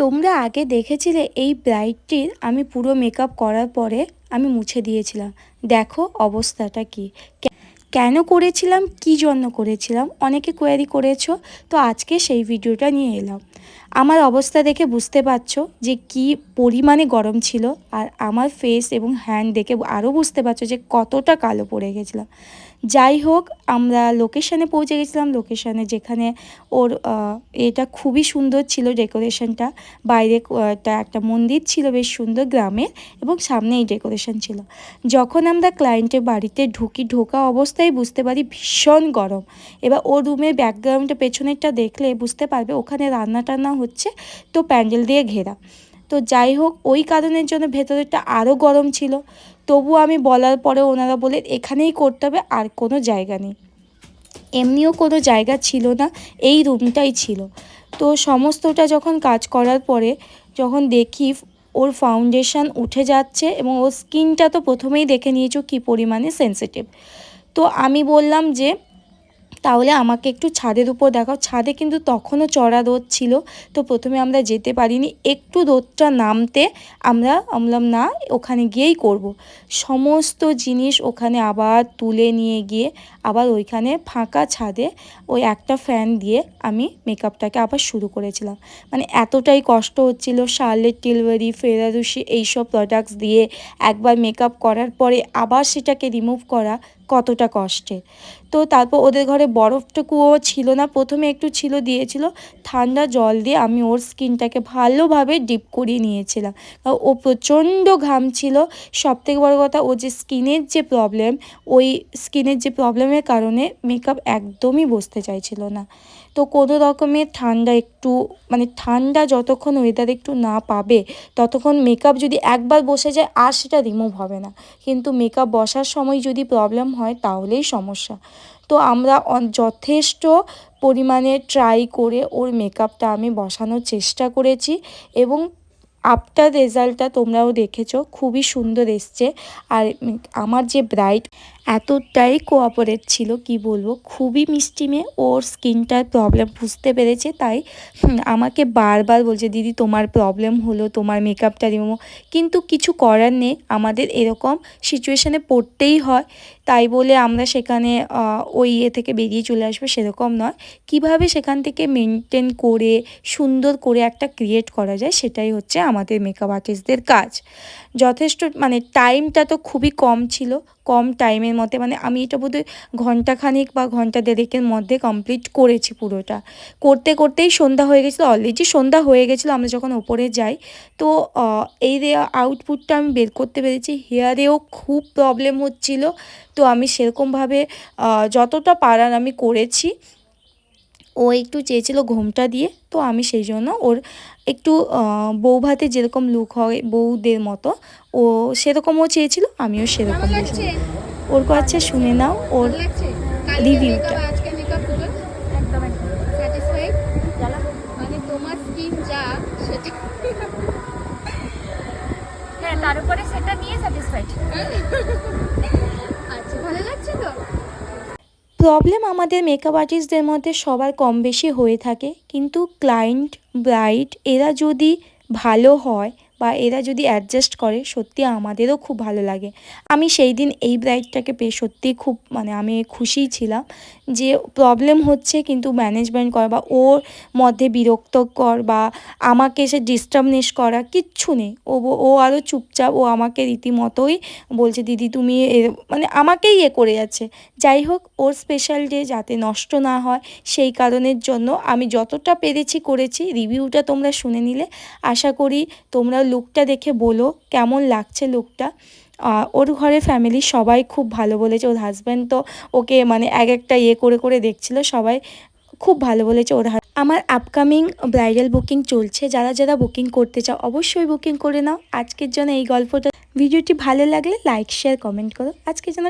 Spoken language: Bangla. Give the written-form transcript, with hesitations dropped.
তোমরা আগে দেখেছিলে এই ব্রাইডটির আমি পুরো মেকআপ করার পরে আমি মুছে দিয়েছিলাম। দেখো অবস্থাটা কি, কেন করেছিলাম, কি জন্য করেছিলাম, অনেকে কোয়ারি করেছো। তো আজকে সেই ভিডিওটা নিয়ে এলাম। আমার অবস্থা দেখে বুঝতে পারছো যে কি পরিমাণে গরম ছিল, আর আমার ফেস এবং হ্যান্ড দেখে আরও বুঝতে পারছো যে কতটা কালো পড়ে গেছিলাম। যাই হোক, আমরা লোকেশানে পৌঁছে গেছিলাম। লোকেশানে যেখানে ওর এটা খুবই সুন্দর ছিল ডেকোরেশনটা। বাইরে একটা মন্দির ছিল বেশ সুন্দর গ্রামের, এবং সামনে এই ডেকোরেশন ছিল। যখন আমরা ক্লায়েন্টের বাড়িতে ঢোকা অবস্থায় বুঝতে পারি ভীষণ গরম। এবার ওর রুমের ব্যাকগ্রাউন্ডে পেছনেরটা দেখলে বুঝতে পারবে ওখানে রান্না টান্না হচ্ছে, তো প্যান্ডেল দিয়ে ঘেরা। তো যাই হোক, ওই কারণের জন্য ভেতরেরটা আরও গরম ছিল। তবু আমি বলার পরে ওনারা বলে এখানেই করতে হবে, আর কোনো জায়গা নেই। এমনিও কোনো জায়গা ছিল না, এই রুমটাই ছিল। তো সমস্তটা যখন কাজ করার পরে যখন দেখি ওর ফাউন্ডেশন উঠে যাচ্ছে, এবং ওর স্কিনটা তো প্রথমেই দেখে নিয়েছো কী পরিমাণে সেন্সিটিভ। তো আমি বললাম যে তাহলে আমাকে একটু ছাদের উপর দেখাও। ছাদে কিন্তু তখনও চড়া রোদ ছিল, তো প্রথমে আমরা যেতে পারিনি। একটু রোদটা নামতে আমরা বললাম না, ওখানে গিয়েই করব। সমস্ত জিনিস ওখানে আবার তুলে নিয়ে গিয়ে আবার ওইখানে ফাঁকা ছাদে ওই একটা ফ্যান দিয়ে আমি মেকআপটাকে আবার শুরু করেছিলাম। মানে এতটাই কষ্ট হচ্ছিল। শার্লেট টিলবারি, ফেরারুশি এইসব প্রোডাক্টস দিয়ে একবার মেকআপ করার পরে আবার সেটাকে রিমুভ করা কতটা কষ্টের। তো তারপর ওদের ঘরে বরফটুকুও ছিল না, প্রথমে একটু ছিল, দিয়েছিল ঠান্ডা জল দিয়ে। আমি ওর স্কিনটাকে ভালোভাবে ডিপ করিয়ে নিয়েছিলাম। ও প্রচণ্ড ঘাম ছিল। সবথেকে বড় কথা, ও যে স্কিনের যে প্রবলেম, ওই স্কিনের যে প্রবলেমের কারণে মেকআপ একদমই বসতে চাইছিল না। তো কোনো রকমের ঠান্ডা যতক্ষণ ওয়েদার একটু না পাবে ততক্ষণ মেকআপ যদি একবার বসে যায় আর সেটা রিমুভ হবে না। কিন্তু মেকআপ বসার সময় যদি প্রবলেম হয় তাহলেই সমস্যা। তো আমরা যথেষ্ট পরিমাণে ট্রাই করে ওর মেকআপটা আমি বসানোর চেষ্টা করেছি, এবং আফটার রেজাল্টটা তোমরাও দেখেছো, খুবই সুন্দর এসছে। আর আমার যে ব্রাইড এতটাই কোঅপারেট ছিল, কি বলবো, খুবই মিষ্টি মেয়ে। ওর স্কিনটার প্রবলেম বুঝতে পেরেছে, তাই আমাকে বারবার বলছে দিদি তোমার প্রবলেম হলো, তোমার মেকআপটা রিমুভ। কিন্তু কিছু করার নেই, আমাদের এরকম সিচুয়েশানে পড়তেই হয়। তাই বলে আমরা সেখানে ওই থেকে বেরিয়ে চলে আসবো সেরকম নয়। কিভাবে সেখান থেকে মেনটেন করে সুন্দর করে একটা ক্রিয়েট করা যায়, সেটাই হচ্ছে আমাদের মেকআপ আর্টিস্টদের কাজ। যথেষ্ট টাইমটা তো খুবই কম ছিল, কম টাইমের মধ্যে আমি এটা বোধহয় ঘন্টাখানিক বা ঘন্টা দেড়েকের মধ্যে কমপ্লিট করেছি পুরোটা। করতেই সন্ধ্যা হয়ে গেছিলো, অলরেডি সন্ধ্যা হয়ে গেছিলো আমরা যখন ওপরে যাই। তো এই আউটপুটটা আমি বের করতে পেরেছি। হেয়ারেও খুব প্রবলেম হচ্ছিল, তো আমি সেরকমভাবে যতটা পারার আমি করেছি। ও একটু চেয়েছিল ঘোমটা দিয়ে, তো আমি সেই জন্য ওর একটু বৌভাতে যেরকম লুক হয় বউদের মতো, ও সেরকমও চেয়েছিল, আমিও সেরকম দিয়েছিলাম। ওর কাছে শুনে নাও ওর রিভিউটা। হ্যাঁ, তার উপরে সেটা নিয়ে স্যাটিসফাইড। আচ্ছা, ভালো লাগছে তো। প্রবলেম আমাদের মেকআপ আর্টিস্টদের মধ্যে সবার কম বেশি হয়ে থাকে, কিন্তু ক্লায়েন্ট, ব্রাইড এরা যদি ভালো হয় বা এরা যদি অ্যাডজাস্ট করে, সত্যি আমাদেরও খুব ভালো লাগে। আমি সেই দিন এই ব্রাইডটাকে পেয়ে সত্যিই খুব আমি খুশিই ছিলাম যে প্রবলেম হচ্ছে কিন্তু ম্যানেজমেন্ট করা বা ওর মধ্যে বিরক্তকর বা আমাকে এসে ডিস্টার্বনেস করা কিচ্ছু নেই। ও আরও চুপচাপ, ও আমাকে রীতিমতোই বলছে দিদি তুমি আমাকেই করে যাচ্ছে। যাই হোক, ওর স্পেশাল ডে যাতে নষ্ট না হয় সেই কারণের জন্য আমি যতটা পেরেছি করেছি। রিভিউটা তোমরা শুনে নিলে, আশা করি তোমরা লুকটা দেখে বলো কেমন লাগছে লুকটা। ওর ঘরের ফ্যামিলি সবাই খুব ভালো বলেছে। ওর হাজব্যান্ড তো ওকে এক একটা করে দেখছিল, সবাই খুব ভালো বলেছে ওর। আমার আপকামিং ব্রাইডাল বুকিং চলছে, যারা যারা বুকিং করতে চাও অবশ্যই বুকিং করে নাও। আজকের জন্য এই গল্পটা, ভিডিওটি ভালো লাগলে লাইক, শেয়ার, কমেন্ট করো। আজকের জন্য